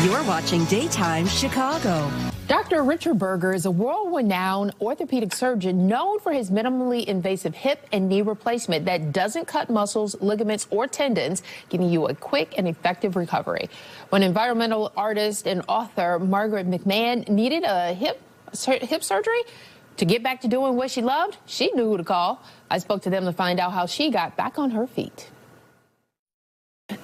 You're watching Daytime Chicago. Dr. Richard Berger is a world-renowned orthopedic surgeon known for his minimally invasive hip and knee replacement that doesn't cut muscles, ligaments, or tendons, giving you a quick and effective recovery. When environmental artist and author Margot McMahon needed a hip surgery to get back to doing what she loved, she knew who to call. I spoke to them to find out how she got back on her feet.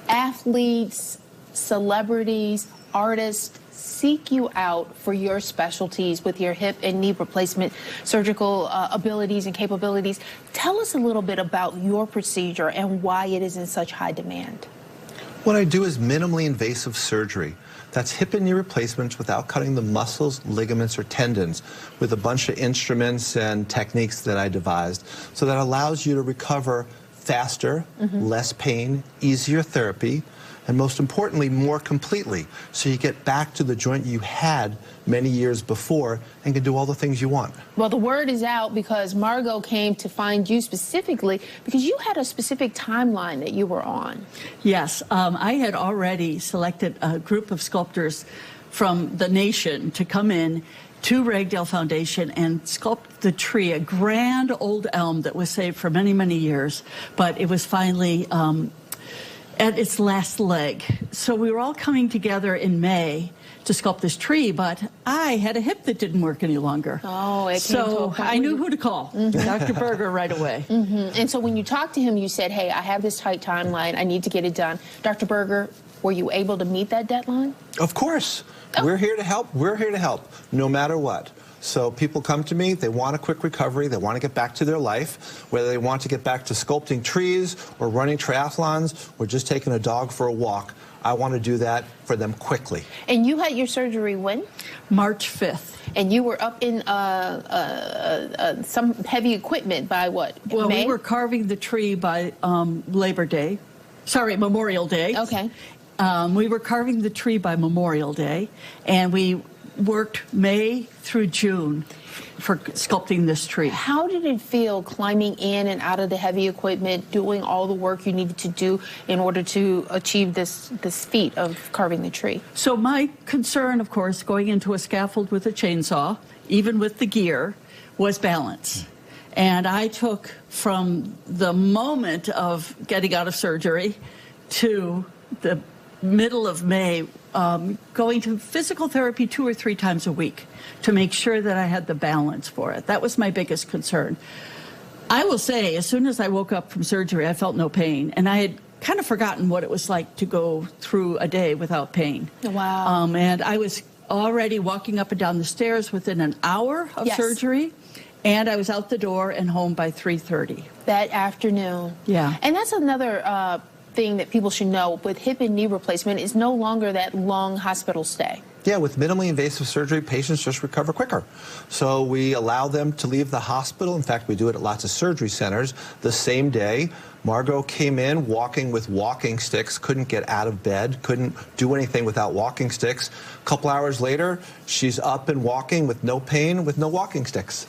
Athletes, celebrities, artists seek you out for your specialties with your hip and knee replacement surgical abilities and capabilities. Tell us a little bit about your procedure and why it is in such high demand. What I do is minimally invasive surgery. That's hip and knee replacements without cutting the muscles, ligaments, or tendons, with a bunch of instruments and techniques that I devised. So that allows you to recover faster, less pain, easier therapy, and most importantly, more completely. So you get back to the joint you had many years before and can do all the things you want. Well, the word is out because Margot came to find you specifically because you had a specific timeline that you were on. Yes, I had already selected a group of sculptors from the nation to come in to Ragdale Foundation and sculpt the tree, a grand old elm that was saved for many, many years, but it was finally at its last leg. So we were all coming together in May to sculpt this tree, but I had a hip that didn't work any longer. Oh, it came to a so point I knew who to call, Dr. Berger, right away. And so when you talked to him, you said, hey, I have this tight timeline. I need to get it done. Dr. Berger, were you able to meet that deadline? Of course. We're here to help. We're here to help, no matter what. So people come to me, they want a quick recovery, they want to get back to their life, whether they want to get back to sculpting trees or running triathlons or just taking a dog for a walk. I want to do that for them quickly. And you had your surgery when? March 5th. And you were up in some heavy equipment by what? Well, May? we were carving the tree by Memorial Day. Okay. We were carving the tree by Memorial Day, and we worked May through June for sculpting this tree. How did it feel climbing in and out of the heavy equipment, doing all the work you needed to do in order to achieve this feat of carving the tree? So my concern, of course, going into a scaffold with a chainsaw, even with the gear, was balance. And I took from the moment of getting out of surgery to the middle of May, going to physical therapy 2 or 3 times a week to make sure that I had the balance for it. That was my biggest concern. I will say, as soon as I woke up from surgery, I felt no pain, and I had kind of forgotten what it was like to go through a day without pain. Wow. And I was already walking up and down the stairs within an hour of surgery, and I was out the door and home by 3:30. That afternoon. Yeah. And that's another thing that people should know with hip and knee replacement is no longer that long hospital stay. Yeah, with minimally invasive surgery, patients just recover quicker. So we allow them to leave the hospital. In fact, we do it at lots of surgery centers the same day. Margot came in walking with walking sticks, couldn't get out of bed, couldn't do anything without walking sticks. A couple hours later, she's up and walking with no pain, with no walking sticks.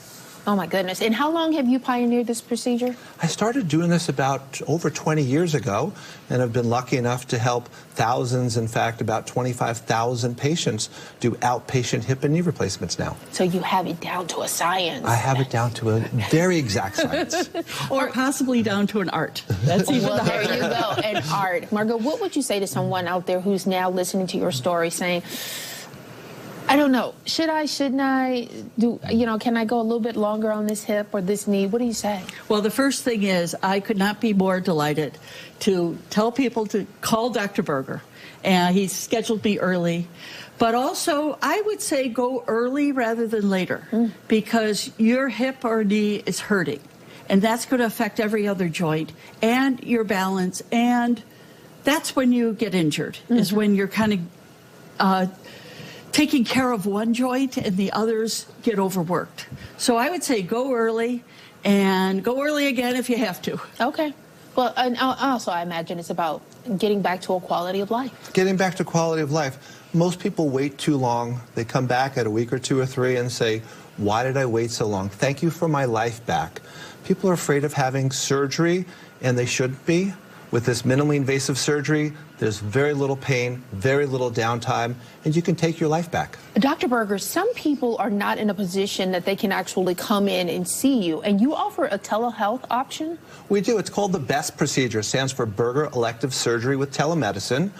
Oh, my goodness. And how long have you pioneered this procedure? I started doing this about over 20 years ago, and have been lucky enough to help thousands, in fact, about 25,000 patients do outpatient hip and knee replacements now. So you have it down to a science. I have it down to a very exact science. Or possibly down to an art. That's even well, there you go, an art. Margot, what would you say to someone out there who's now listening to your story saying, I don't know, shouldn't I do, can I go a little bit longer on this hip or this knee? What do you say? Well, the first thing is I could not be more delighted to tell people to call Dr. Berger. And he scheduled me early. But also, I would say go early rather than later because your hip or knee is hurting. And that's going to affect every other joint and your balance. And that's when you get injured, is when you're kind of taking care of one joint and the others get overworked. So I would say go early and go early again if you have to. Okay. Well, and also I imagine it's about getting back to a quality of life. Getting back to quality of life. Most people wait too long. They come back at a week or 2 or 3 and say, why did I wait so long? Thank you for my life back. People are afraid of having surgery, and they shouldn't be. With this minimally invasive surgery, There's very little pain, very little downtime, and you can take your life back. Dr. Berger, some people are not in a position that they can actually come in and see you, and you offer a telehealth option? We do. It's called the BEST procedure. It stands for Berger Elective Surgery with Telemedicine.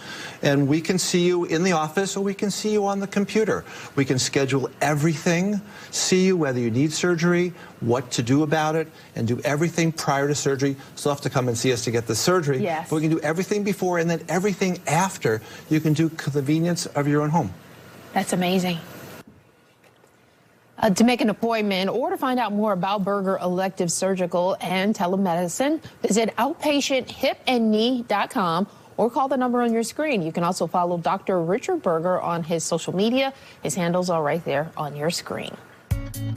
And we can see you in the office or we can see you on the computer. We can schedule everything, see you whether you need surgery, what to do about it, and do everything prior to surgery. Still have to come and see us to get the surgery. Yes. But we can do everything before and then everything after. You can do convenience of your own home. That's amazing. To make an appointment or to find out more about Berger Elective Surgical and Telemedicine, visit outpatienthipandknee.com or call the number on your screen. You can also follow Dr. Richard Berger on his social media. His handles are right there on your screen.